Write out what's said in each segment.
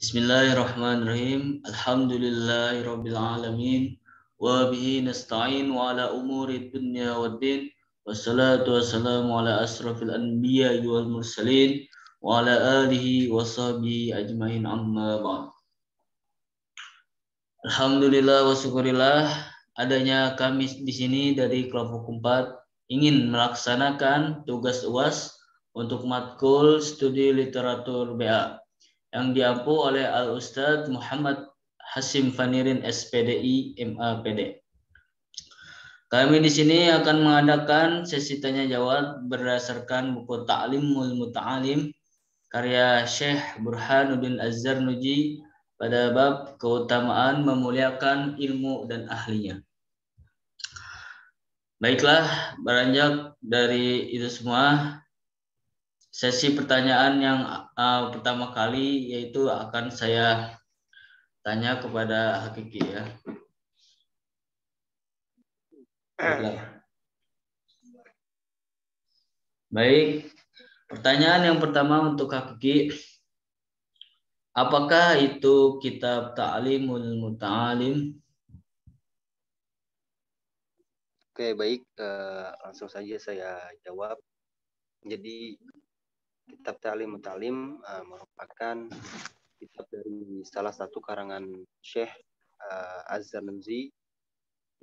Bismillahirrahmanirrahim. Alhamdulillahirabbil alamin wa bihi nasta'in wa ala umuri dunya waddin. Wassalatu wassalamu ala asrafil anbiya'i wal mursalin wa ala alihi wa sahbihi ajmain amma ba'd. Alhamdulillah wa syukurillah adanya kami di sini dari kelompok 4 ingin melaksanakan tugas UAS untuk matkul studi literatur BA yang diampu oleh Al-Ustadz Muhammad Hasim Fanirin SPDI MAPD. Kami di sini akan mengadakan sesi tanya jawab berdasarkan buku Ta'limul Muta'alim karya Syekh Burhanuddin Az-Zarnuji pada bab keutamaan memuliakan ilmu dan ahlinya. Baiklah, beranjak dari itu semua, sesi pertanyaan yang pertama kali yaitu akan saya tanya kepada Hakiki ya. Baik, pertanyaan yang pertama untuk Hakiki, apakah itu kitab Ta'limul Muta'alim? Oke, baik, langsung saja saya jawab. Jadi kitab Ta'limul Muta'alim merupakan kitab dari salah satu karangan Syekh Az-Zarnuji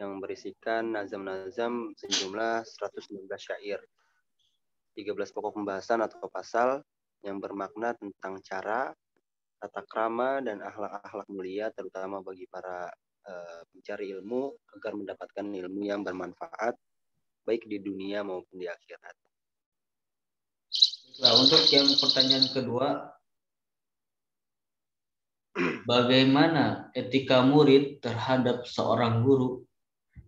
yang berisikan nazam-nazam sejumlah 119 syair, 13 pokok pembahasan atau pasal yang bermakna tentang cara, tata krama, dan akhlak-akhlak mulia terutama bagi para mencari ilmu agar mendapatkan ilmu yang bermanfaat baik di dunia maupun di akhirat. Nah, untuk yang pertanyaan kedua, bagaimana etika murid terhadap seorang guru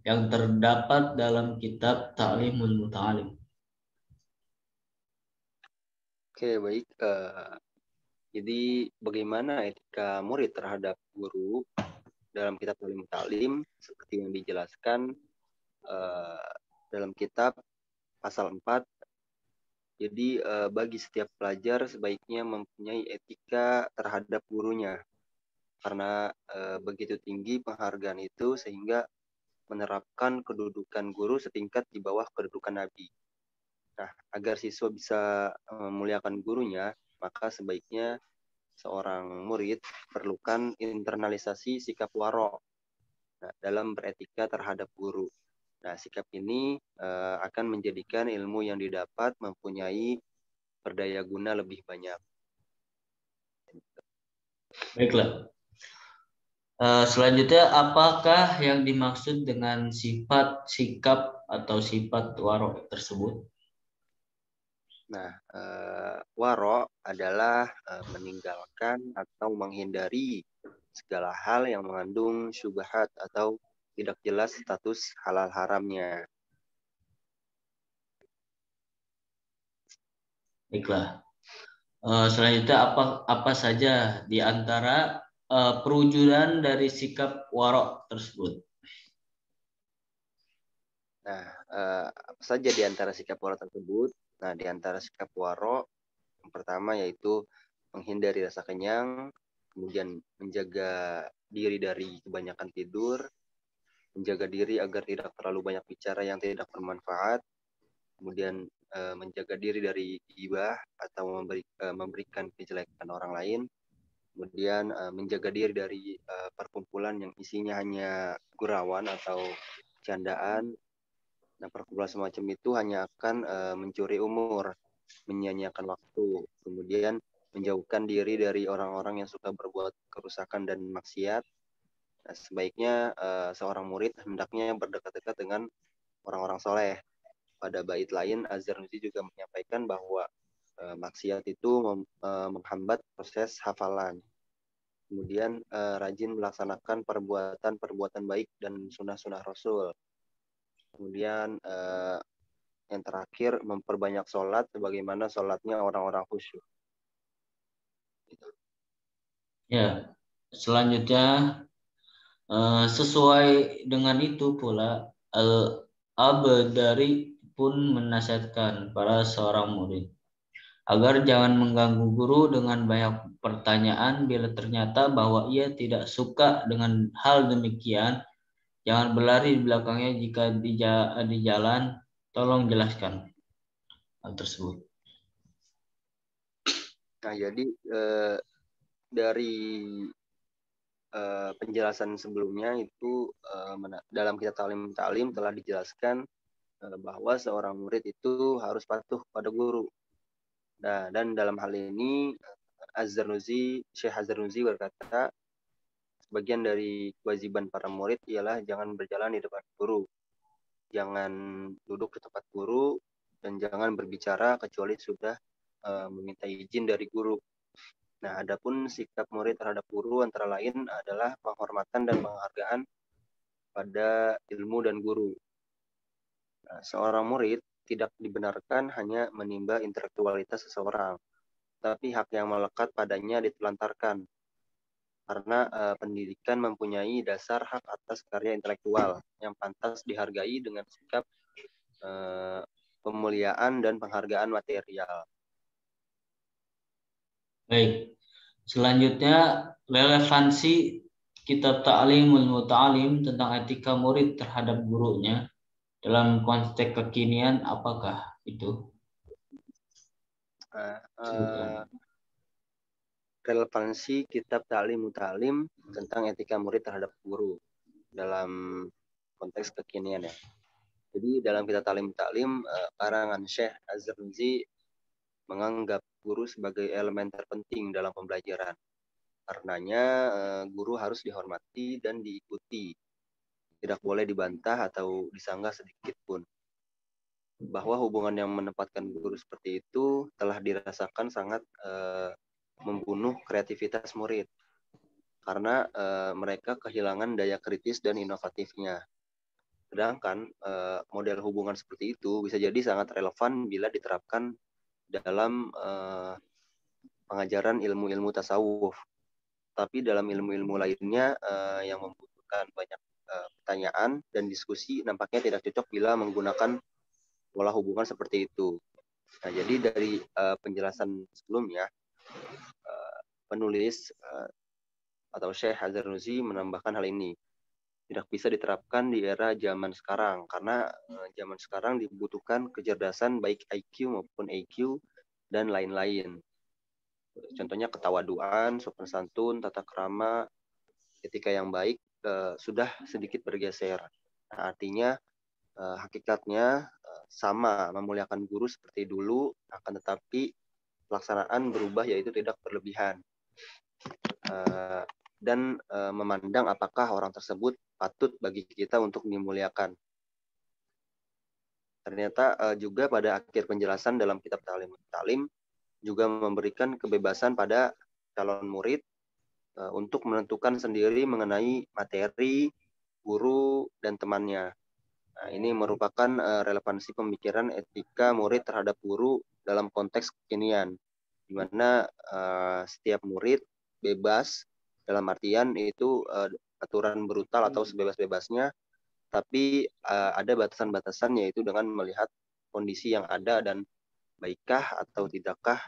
yang terdapat dalam kitab Ta'limul Muta'alim? Oke, baik. Jadi bagaimana etika murid terhadap guru dalam kitab Ta'limul Muta'alim seperti yang dijelaskan dalam kitab pasal 4. Jadi bagi setiap pelajar sebaiknya mempunyai etika terhadap gurunya karena begitu tinggi penghargaan itu sehingga menerapkan kedudukan guru setingkat di bawah kedudukan Nabi. Nah, agar siswa bisa memuliakan gurunya, maka sebaiknya seorang murid perlukan internalisasi sikap waro dalam beretika terhadap guru. Nah, sikap ini akan menjadikan ilmu yang didapat mempunyai berdaya guna lebih banyak. Baiklah. Selanjutnya, apakah yang dimaksud dengan sifat, sikap, atau sifat waro tersebut? Nah, waro adalah meninggalkan atau menghindari segala hal yang mengandung syubhat atau tidak jelas status halal haramnya. Baiklah. Selanjutnya, apa saja di antara perwujudan dari sikap waro tersebut? Nah, apa saja di antara sikap waro tersebut? Nah, di antara sikap waro yang pertama yaitu menghindari rasa kenyang, kemudian menjaga diri dari kebanyakan tidur, menjaga diri agar tidak terlalu banyak bicara yang tidak bermanfaat, kemudian menjaga diri dari ghibah atau memberikan kejelekan orang lain, kemudian menjaga diri dari perkumpulan yang isinya hanya gurauan atau candaan. Nah, perkumpulan semacam itu hanya akan mencuri umur, menyia-nyiakan waktu, kemudian menjauhkan diri dari orang-orang yang suka berbuat kerusakan dan maksiat. Nah, sebaiknya seorang murid hendaknya berdekat-dekat dengan orang-orang soleh. Pada bait lain, Az-Zarnuji juga menyampaikan bahwa maksiat itu menghambat proses hafalan. Kemudian rajin melaksanakan perbuatan-perbuatan baik dan sunnah-sunnah Rasul. Kemudian yang terakhir memperbanyak sholat sebagaimana sholatnya orang-orang khusyuk. Ya, selanjutnya sesuai dengan itu pula Al-Abdari pun menasihatkan para seorang murid agar jangan mengganggu guru dengan banyak pertanyaan. Bila ternyata bahwa ia tidak suka dengan hal demikian, jangan berlari di belakangnya jika di jalan. Tolong jelaskan hal tersebut. Nah, jadi dari penjelasan sebelumnya itu dalam kitab Ta'lim telah dijelaskan bahwa seorang murid itu harus patuh pada guru. Nah, dan dalam hal ini Syekh Az-Zarnuzi berkata, sebagian dari kewajiban para murid ialah jangan berjalan di depan guru, jangan duduk di tempat guru, dan jangan berbicara kecuali sudah meminta izin dari guru. Nah, adapun sikap murid terhadap guru antara lain adalah penghormatan dan penghargaan pada ilmu dan guru. Nah, seorang murid tidak dibenarkan hanya menimba intelektualitas seseorang, tapi hak yang melekat padanya ditelantarkan. Karena pendidikan mempunyai dasar hak atas karya intelektual yang pantas dihargai dengan sikap pemuliaan dan penghargaan material. Baik. Selanjutnya, relevansi kitab Ta'limul Muta'alim tentang etika murid terhadap gurunya dalam konteks kekinian, apakah itu? Relevansi kitab Ta'lim Muta'alim tentang etika murid terhadap guru dalam konteks kekinian ya. Jadi dalam kitab Ta'lim Muta'alim karangan Syekh Az-Zarnuzi menganggap guru sebagai elemen terpenting dalam pembelajaran. Karenanya guru harus dihormati dan diikuti. Tidak boleh dibantah atau disanggah sedikit pun. Bahwa hubungan yang menempatkan guru seperti itu telah dirasakan sangat membunuh kreativitas murid karena mereka kehilangan daya kritis dan inovatifnya. Sedangkan model hubungan seperti itu bisa jadi sangat relevan bila diterapkan dalam pengajaran ilmu-ilmu tasawuf. Tapi dalam ilmu-ilmu lainnya yang membutuhkan banyak pertanyaan dan diskusi nampaknya tidak cocok bila menggunakan pola hubungan seperti itu. Nah, jadi dari penjelasan sebelumnya, penulis atau Syekh Az-Zarnuzi menambahkan hal ini. Tidak bisa diterapkan di era zaman sekarang, karena zaman sekarang dibutuhkan kecerdasan baik IQ maupun EQ dan lain-lain. Contohnya ketawaduan, sopan santun, tata krama, etika yang baik sudah sedikit bergeser. Nah, artinya hakikatnya sama, memuliakan guru seperti dulu, akan tetapi pelaksanaan berubah, yaitu tidak berlebihan. Dan memandang apakah orang tersebut patut bagi kita untuk dimuliakan. Ternyata juga pada akhir penjelasan dalam kitab Ta'lim juga memberikan kebebasan pada calon murid untuk menentukan sendiri mengenai materi, guru, dan temannya. Nah, ini merupakan relevansi pemikiran etika murid terhadap guru dalam konteks kekinian, di mana setiap murid bebas, dalam artian itu aturan brutal atau sebebas-bebasnya, tapi ada batasan-batasan, yaitu dengan melihat kondisi yang ada dan baikkah atau tidakkah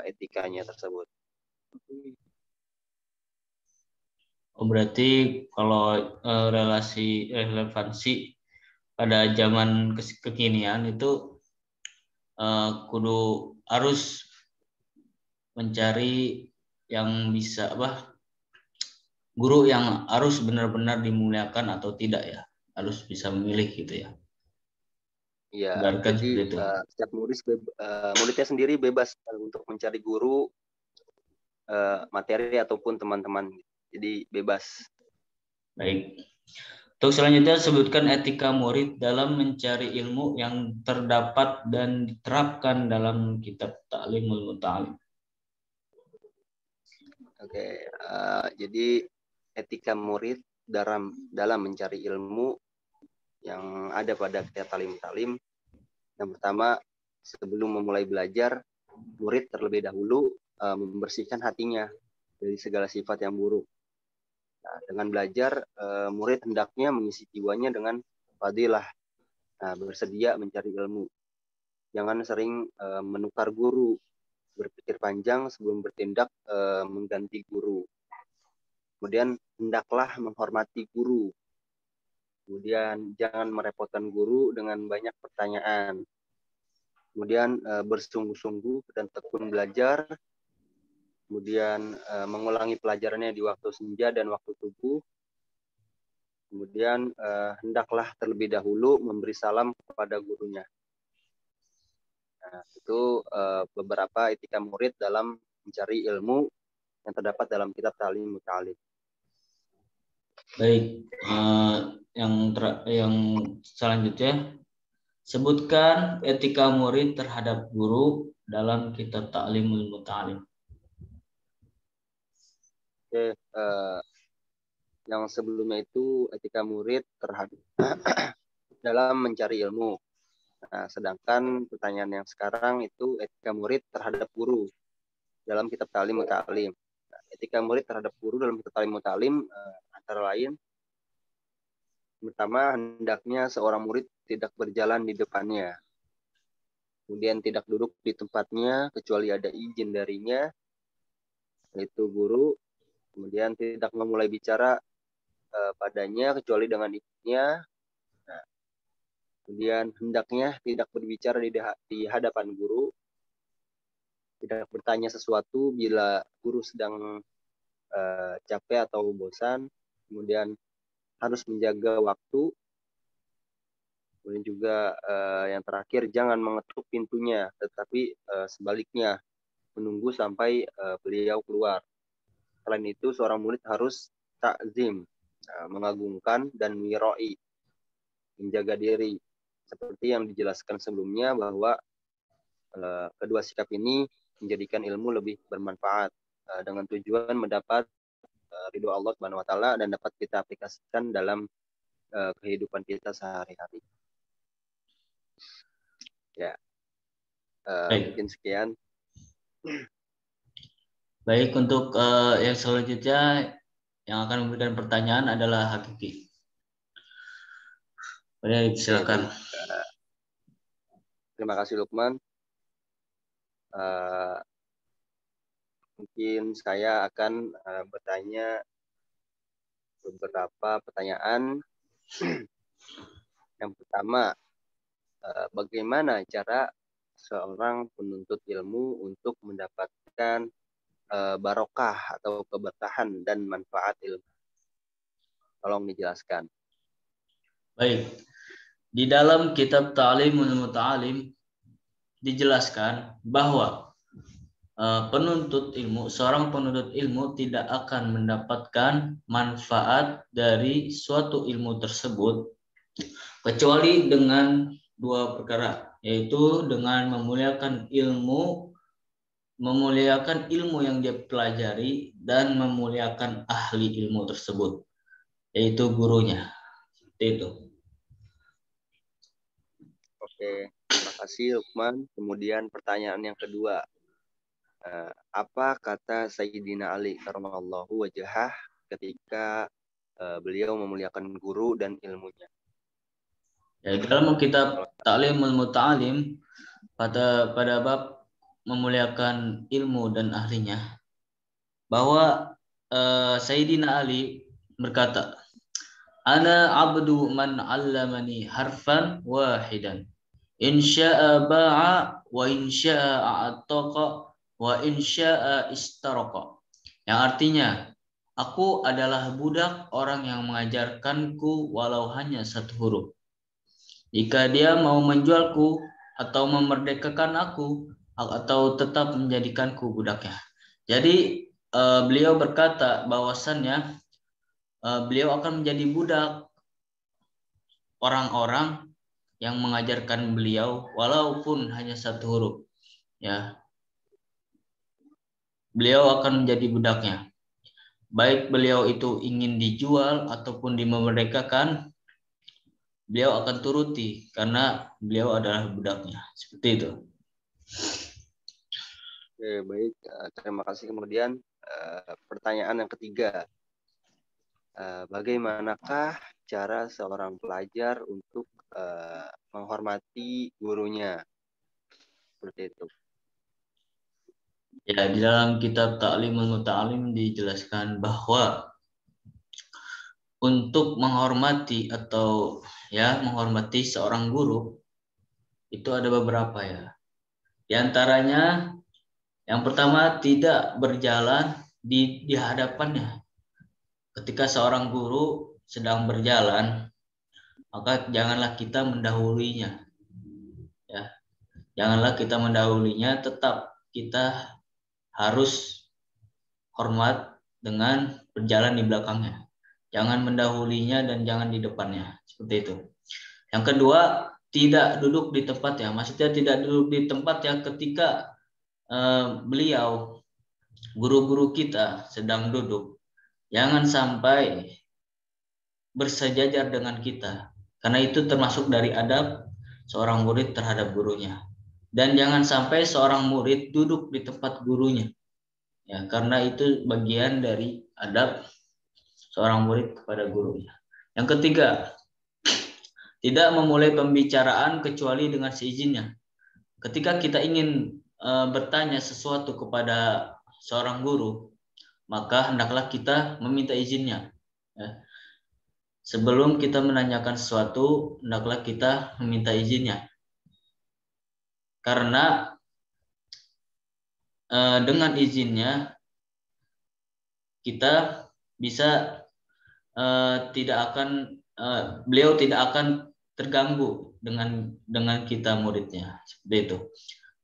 etikanya tersebut. Oh, berarti kalau relevansi pada zaman kekinian itu kudu harus mencari yang bisa guru yang harus benar-benar dimuliakan atau tidak ya, harus bisa memilih gitu ya. Iya, Ibaratkan jadi seperti itu. setiap muridnya sendiri bebas untuk mencari guru, materi ataupun teman-teman. Jadi bebas. Baik. Untuk selanjutnya sebutkan etika murid dalam mencari ilmu yang terdapat dan diterapkan dalam kitab Ta'limul Muta'alim. Oke, jadi etika murid dalam mencari ilmu yang ada pada kitab Ta'lim. Yang pertama, sebelum memulai belajar, murid terlebih dahulu membersihkan hatinya dari segala sifat yang buruk. Nah, dengan belajar, murid hendaknya mengisi jiwanya dengan fadilah, bersedia mencari ilmu. Jangan sering menukar guru, berpikir panjang sebelum bertindak mengganti guru. Kemudian hendaklah menghormati guru. Kemudian jangan merepotkan guru dengan banyak pertanyaan. Kemudian bersungguh-sungguh dan tekun belajar. Kemudian mengulangi pelajarannya di waktu senja dan waktu subuh. Kemudian hendaklah terlebih dahulu memberi salam kepada gurunya. Nah, itu beberapa etika murid dalam mencari ilmu yang terdapat dalam kitab Ta'lim Muta'alim. Baik, yang selanjutnya, sebutkan etika murid terhadap guru dalam kitab Ta'limul Muta'alim. Oke, yang sebelumnya itu etika murid terhadap dalam mencari ilmu. Nah, sedangkan pertanyaan yang sekarang itu etika murid terhadap guru dalam kitab Ta'lim Muta'alim. Nah, etika murid terhadap guru dalam kitab Ta'lim Muta'alim antara lain, pertama, hendaknya seorang murid tidak berjalan di depannya. Kemudian tidak duduk di tempatnya kecuali ada izin darinya, yaitu guru. Kemudian tidak memulai bicara padanya kecuali dengan izinnya. Nah, kemudian hendaknya tidak berbicara di hadapan guru, tidak bertanya sesuatu bila guru sedang capek atau bosan. Kemudian harus menjaga waktu. Kemudian juga yang terakhir, jangan mengetuk pintunya, tetapi sebaliknya menunggu sampai beliau keluar. Selain itu, seorang murid harus takzim, mengagungkan dan miroi, menjaga diri. Seperti yang dijelaskan sebelumnya bahwa kedua sikap ini menjadikan ilmu lebih bermanfaat dengan tujuan mendapat ridho Allah Subhanahu wa taala dan dapat kita aplikasikan dalam kehidupan kita sehari-hari. Ya, mungkin sekian. Baik, untuk yang selanjutnya yang akan memberikan pertanyaan adalah Hakiki. Silakan. Terima kasih Lukman. Mungkin saya akan bertanya beberapa pertanyaan. Yang pertama, bagaimana cara seorang penuntut ilmu untuk mendapatkan barokah atau keberkahan dan manfaat ilmu? Tolong dijelaskan. Baik, di dalam kitab Ta'limul Muta'alim dijelaskan bahwa seorang penuntut ilmu tidak akan mendapatkan manfaat dari suatu ilmu tersebut kecuali dengan dua perkara, yaitu dengan memuliakan ilmu yang dia pelajari dan memuliakan ahli ilmu tersebut, yaitu gurunya. Seperti itu. Oke, terima kasih Lukman. Kemudian pertanyaan yang kedua, apa kata Sayyidina Ali karramallahu wajhah ketika beliau memuliakan guru dan ilmunya? Ya, dalam kitab Ta'limul Muta'alim pada bab memuliakan ilmu dan ahlinya, bahwa Sayyidina Ali berkata, "Ana abdu man 'allamani harfan wahidan. In syaa ba'a wa in syaa a'taqa wa in syaa istaraqa." Yang artinya, aku adalah budak orang yang mengajarkanku walau hanya satu huruf. Jika dia mau menjualku atau memerdekakan aku atau tetap menjadikanku budaknya. Jadi beliau berkata bahwasannya beliau akan menjadi budak orang-orang yang mengajarkan beliau walaupun hanya satu huruf. Ya, beliau akan menjadi budaknya. Baik beliau itu ingin dijual ataupun dimerdekakan, beliau akan turuti karena beliau adalah budaknya. Seperti itu. Oke, baik. Terima kasih. Kemudian pertanyaan yang ketiga, bagaimanakah cara seorang pelajar untuk menghormati gurunya? Seperti itu. Ya, di dalam kitab Ta'limul Muta'alim dijelaskan bahwa untuk menghormati atau menghormati seorang guru itu ada beberapa ya. Di antaranya yang pertama tidak berjalan di hadapannya. Ketika seorang guru sedang berjalan, maka janganlah kita mendahuluinya ya. Janganlah kita mendahuluinya, tetap kita harus hormat dengan berjalan di belakangnya. Jangan mendahulinya dan jangan di depannya. Seperti itu. Yang kedua, tidak duduk di tempat ya. Maksudnya tidak duduk di tempat ya ketika beliau, guru-guru kita sedang duduk. Jangan sampai bersejajar dengan kita. Karena itu termasuk dari adab seorang murid terhadap gurunya. Dan jangan sampai seorang murid duduk di tempat gurunya. Ya, karena itu bagian dari adab seorang murid kepada gurunya. Yang ketiga, tidak memulai pembicaraan kecuali dengan seizinnya. Ketika kita ingin bertanya sesuatu kepada seorang guru, maka hendaklah kita meminta izinnya. Ya. Sebelum kita menanyakan sesuatu, hendaklah kita meminta izinnya. Karena dengan izinnya kita bisa beliau tidak akan terganggu dengan kita muridnya, seperti itu.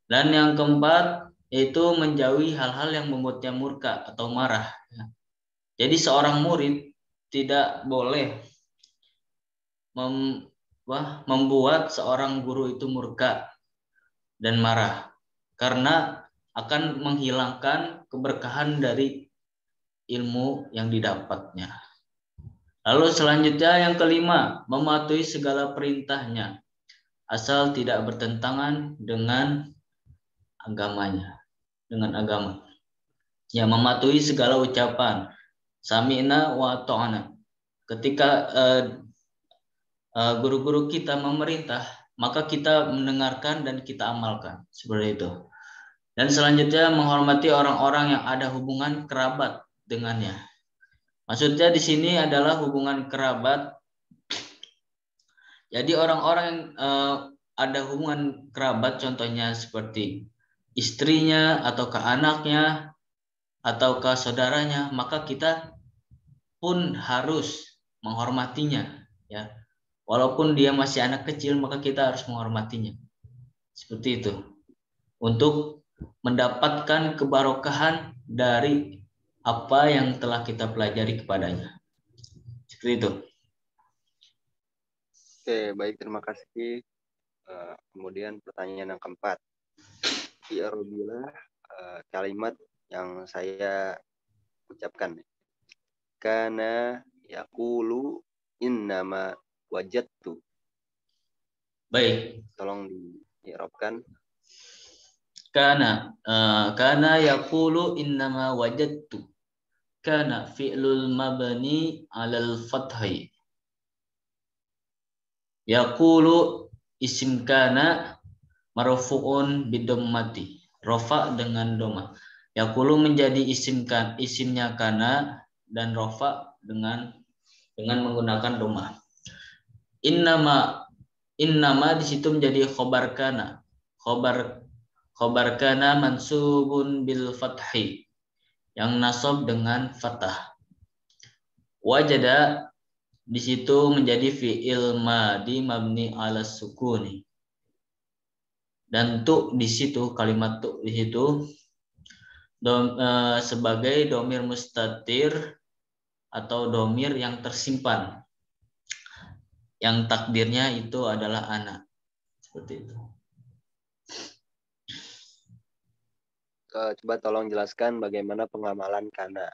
Dan yang keempat yaitu menjauhi hal-hal yang membuatnya murka atau marah. Jadi seorang murid tidak boleh membuat seorang guru itu murka dan marah, karena akan menghilangkan keberkahan dari ilmu yang didapatnya. Lalu selanjutnya yang kelima, mematuhi segala perintahnya asal tidak bertentangan dengan agamanya, dengan agama. Ya, mematuhi segala ucapan sami'na wa ta'ana. Ketika guru-guru kita memerintah, maka kita mendengarkan dan kita amalkan, seperti itu. Dan selanjutnya menghormati orang-orang yang ada hubungan kerabat dengannya. Maksudnya di sini adalah hubungan kerabat. Jadi orang-orang yang ada hubungan kerabat, contohnya seperti istrinya ataukah anaknya ataukah saudaranya, maka kita pun harus menghormatinya ya. Walaupun dia masih anak kecil, maka kita harus menghormatinya. Seperti itu. Untuk mendapatkan kebarokahan dari apa yang telah kita pelajari kepadanya. Seperti itu. Oke, baik, terima kasih. Kemudian pertanyaan yang keempat. I'rabilah kalimat yang saya ucapkan. Kana yaqulu innama wajadtu. Baik. Tolong diirobkan. Kana yaqulu innama wajadtu. Kana fi'lul mabni 'alal fathi. Yaqulu isim kana marfu'un bidammati. Rofa dengan doma. Yaqulu menjadi isimnya kana dan rofa dengan menggunakan doma. Innama di situ menjadi khobar kana. Khobar kana mansubun bil fathi, yang nasab dengan fathah. Wajada di situ menjadi fi'il madi mabni ala sukuni. Dan tu di situ, kalimat tu di situ sebagai domir mustatir atau domir yang tersimpan, yang takdirnya itu adalah anak. Seperti itu. Coba tolong jelaskan bagaimana pengamalan kana.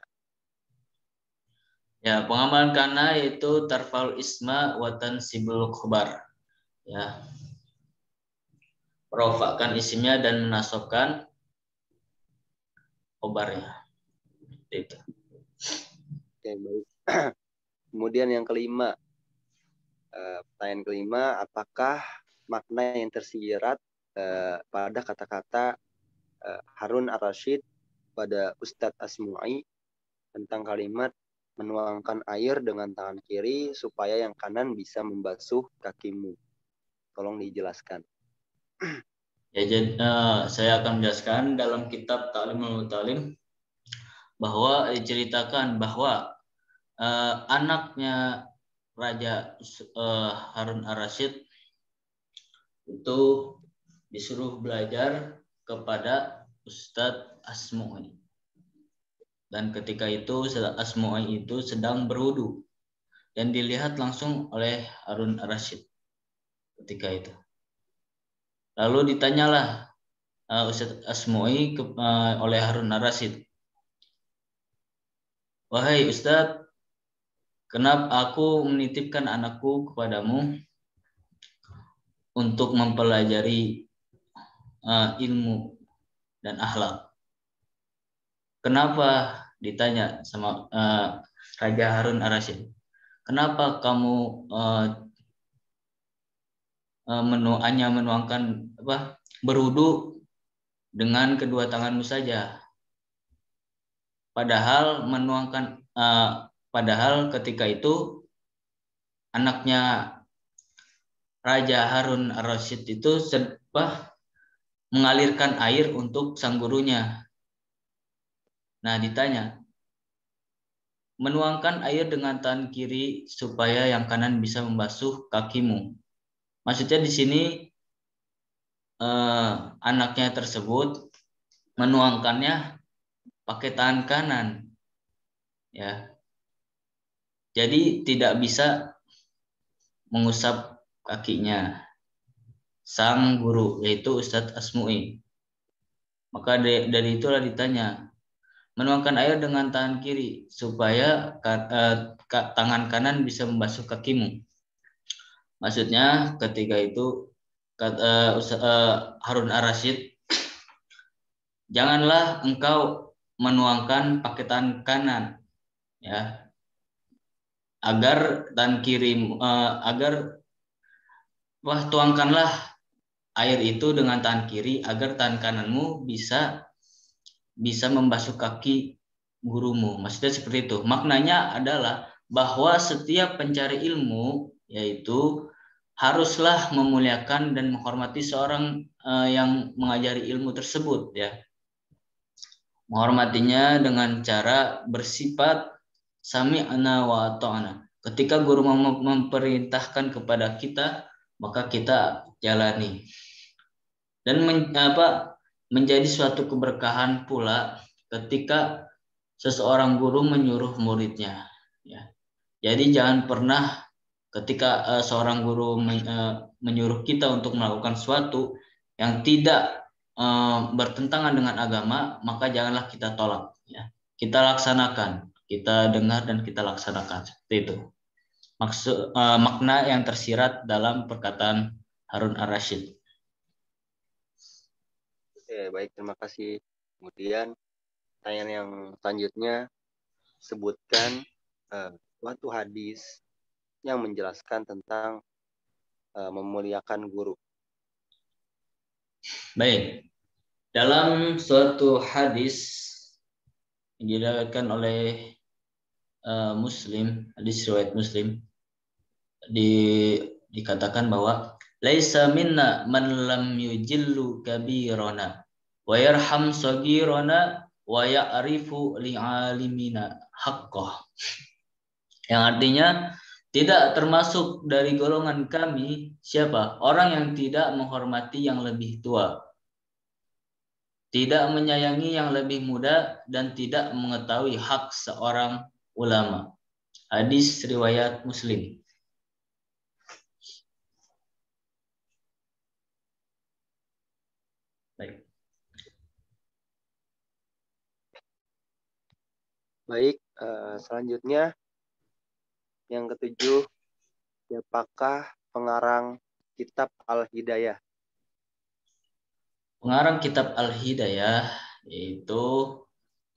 Ya, pengamalan kana yaitu tarfal isma wa tansibul khobar. Ya. Merofakkan isimnya dan menasabkan khobarnya. Itu. Oke, baik. Kemudian yang kelima. Pertanyaan kelima, apakah makna yang tersirat pada kata-kata Harun ar-Rasyid kepada Ustadz Asmu'i tentang kalimat menuangkan air dengan tangan kiri supaya yang kanan bisa membasuh kakimu. Tolong dijelaskan. Ya, jadi, saya akan menjelaskan dalam kitab Ta'limul Mutalim bahwa diceritakan bahwa anaknya Raja Harun Ar-Rasyid itu disuruh belajar kepada Ustadz Asmu'i. Dan ketika itu Ustadz Asmu'i itu sedang berwudu dan dilihat langsung oleh Harun Ar-Rasyid ketika itu. Lalu ditanyalah Ustadz Asmu'i oleh Harun Ar-Rasyid, "Wahai Ustadz, kenapa aku menitipkan anakku kepadamu untuk mempelajari ilmu dan akhlak? Kenapa?" Ditanya sama Raja Harun Ar-Rasyid, "Kenapa kamu hanya menuangkan berwudu dengan kedua tanganmu saja? Padahal ketika itu anaknya Raja Harun Ar-Rasyid itu mengalirkan air untuk sang gurunya." Nah, ditanya, menuangkan air dengan tangan kiri supaya yang kanan bisa membasuh kakimu. Maksudnya di sini anaknya tersebut menuangkannya pakai tangan kanan, ya. Jadi tidak bisa mengusap kakinya sang guru, yaitu Ustadz Asmu'i. Maka dari itulah ditanya, menuangkan air dengan tangan kiri supaya tangan kanan bisa membasuh kakimu. Maksudnya ketika itu Harun Ar-Rasyid, janganlah engkau menuangkan pakai tangan kanan, ya, agar tangan kiri tuangkanlah air itu dengan tangan kiri agar tangan kananmu bisa membasuh kaki gurumu. Maksudnya seperti itu. Maknanya adalah bahwa setiap pencari ilmu yaitu haruslah memuliakan dan menghormati seorang yang mengajari ilmu tersebut, ya. Menghormatinya dengan cara bersifat sami'na wa ata'na. Ketika guru memerintahkan kepada kita, maka kita jalani. Dan menjadi suatu keberkahan pula ketika seseorang guru menyuruh muridnya, ya. Jadi jangan pernah ketika seorang guru menyuruh kita untuk melakukan sesuatu yang tidak bertentangan dengan agama, maka janganlah kita tolak, ya. Kita laksanakan, kita dengar dan kita laksanakan, seperti itu. Makna yang tersirat dalam perkataan Harun Ar-Rasyid. Oke, baik, terima kasih. Kemudian pertanyaan yang selanjutnya, sebutkan suatu hadis yang menjelaskan tentang memuliakan guru. Baik, dalam suatu hadis yang diriwayatkan oleh Muslim, hadis riwayat Muslim, dikatakan bahwa laisa minna man lam yujillu kabirana wa yarham sagirana wa ya'rifu li'alimina haqqah. Yang artinya, tidak termasuk dari golongan kami siapa? Orang yang tidak menghormati yang lebih tua, tidak menyayangi yang lebih muda, dan tidak mengetahui hak seorang ulama. Hadis riwayat Muslim. Baik. Baik, selanjutnya yang ketujuh, siapakah pengarang kitab Al-Hidayah? Pengarang kitab Al-Hidayah yaitu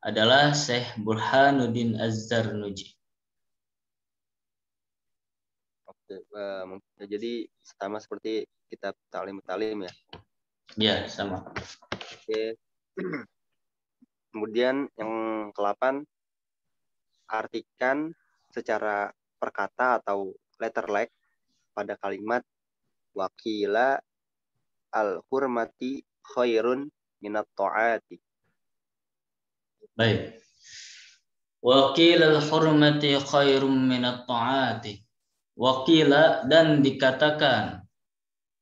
adalah Syekh Burhanuddin Az-Zarnuji. Oke, jadi sama seperti kitab Ta'lim ya? Ya, sama. Oke. Kemudian yang ke-8, artikan secara perkata atau letter like pada kalimat wakila al-hurmati khairun minat ta'ati. Baik. Wakil al-hurmati khairum minat ta'ati. Wakila, dan dikatakan,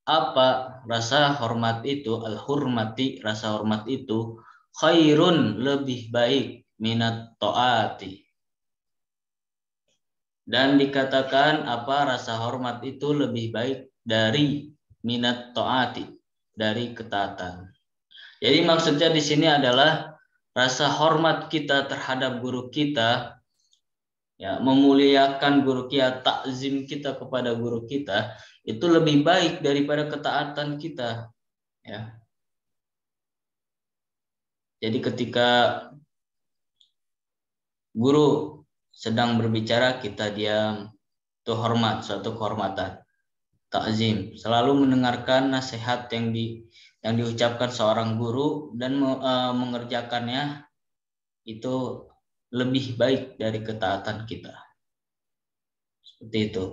apa rasa hormat itu, al-hurmati, rasa hormat itu, khairun, lebih baik, minat ta'ati. Dan dikatakan apa rasa hormat itu lebih baik dari minat ta'ati, dari ketaatan. Jadi maksudnya di sini adalah rasa hormat kita terhadap guru kita, ya, memuliakan guru kita, takzim kita kepada guru kita itu lebih baik daripada ketaatan kita, ya. Jadi ketika guru sedang berbicara kita diam, itu hormat, suatu kehormatan, takzim, selalu mendengarkan nasihat yang diucapkan seorang guru dan mengerjakannya itu lebih baik dari ketaatan kita. Seperti itu.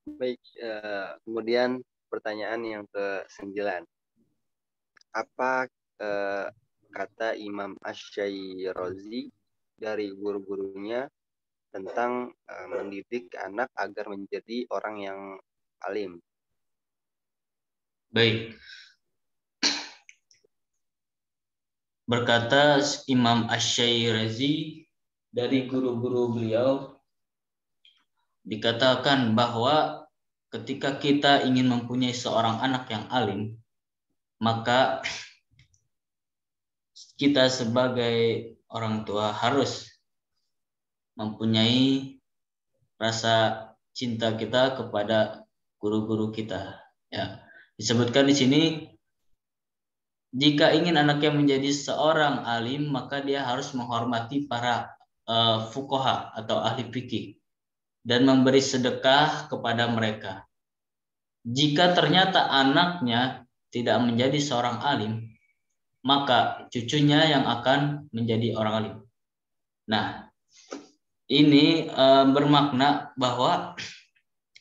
Baik, kemudian pertanyaan yang ke-9. Apa kata Imam Asy-Syairazi dari guru-gurunya tentang mendidik anak agar menjadi orang yang alim? Baik. Berkata Imam Asy-Syairazi dari guru-guru beliau, dikatakan bahwa ketika kita ingin mempunyai seorang anak yang alim, maka kita sebagai orang tua harus mempunyai rasa cinta kita kepada guru-guru kita. Ya, disebutkan di sini, jika ingin anaknya menjadi seorang alim, maka dia harus menghormati para fuqaha atau ahli fikih dan memberi sedekah kepada mereka. Jika ternyata anaknya tidak menjadi seorang alim, maka cucunya yang akan menjadi orang alim. Nah, ini bermakna bahwa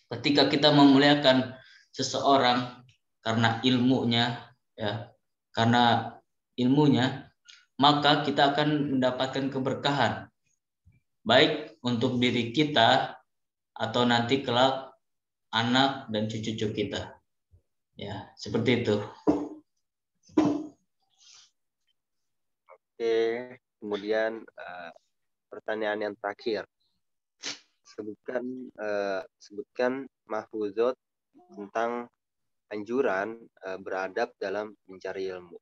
ketika kita memuliakan seseorang karena ilmunya, ya, karena ilmunya, maka kita akan mendapatkan keberkahan, baik untuk diri kita atau nanti kelak anak dan cucu-cucu kita. Ya, seperti itu. Oke, kemudian pertanyaan yang terakhir. Sebutkan mahfuzot tentang anjuran beradab dalam mencari ilmu.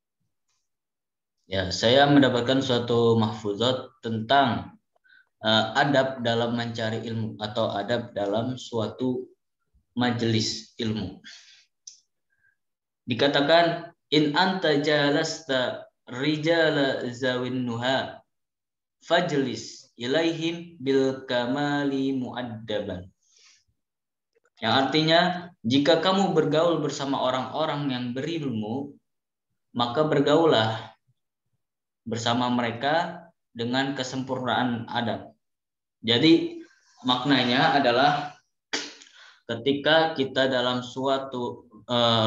Ya, saya mendapatkan suatu mahfuzat tentang adab dalam mencari ilmu atau adab dalam suatu majelis ilmu. Dikatakan, in anta jalasta rijala zawin nuha fajlis ilaihim bil kamali muaddaban. Yang artinya, jika kamu bergaul bersama orang-orang yang berilmu, maka bergaulah bersama mereka dengan kesempurnaan adab. Jadi maknanya adalah ketika kita dalam suatu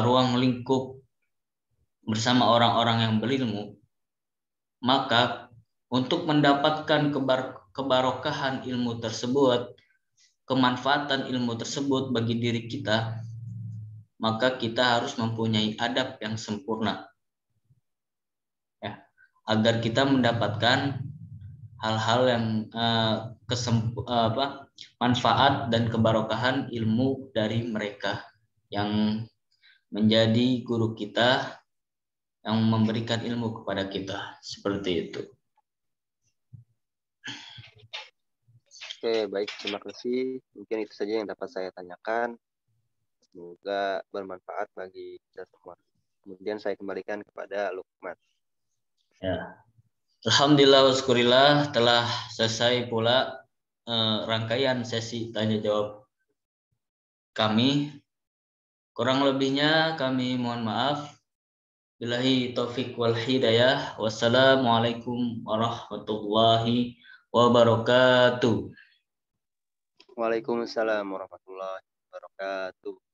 ruang lingkup bersama orang-orang yang berilmu, maka untuk mendapatkan kebarokahan ilmu tersebut, kemanfaatan ilmu tersebut bagi diri kita, maka kita harus mempunyai adab yang sempurna, ya, agar kita mendapatkan hal-hal yang manfaat dan kebarokahan ilmu dari mereka yang menjadi guru kita, yang memberikan ilmu kepada kita. Seperti itu. Oke, baik. Terima kasih. Mungkin itu saja yang dapat saya tanyakan. Semoga bermanfaat bagi kita semua. Kemudian saya kembalikan kepada Lukman. Ya. Alhamdulillah waskurillah, telah selesai pula rangkaian sesi tanya jawab kami. Kurang lebihnya kami mohon maaf. Billahi taufik wal hidayah. Wassalamualaikum warahmatullahi wabarakatuh. Waalaikumsalam warahmatullahi wabarakatuh.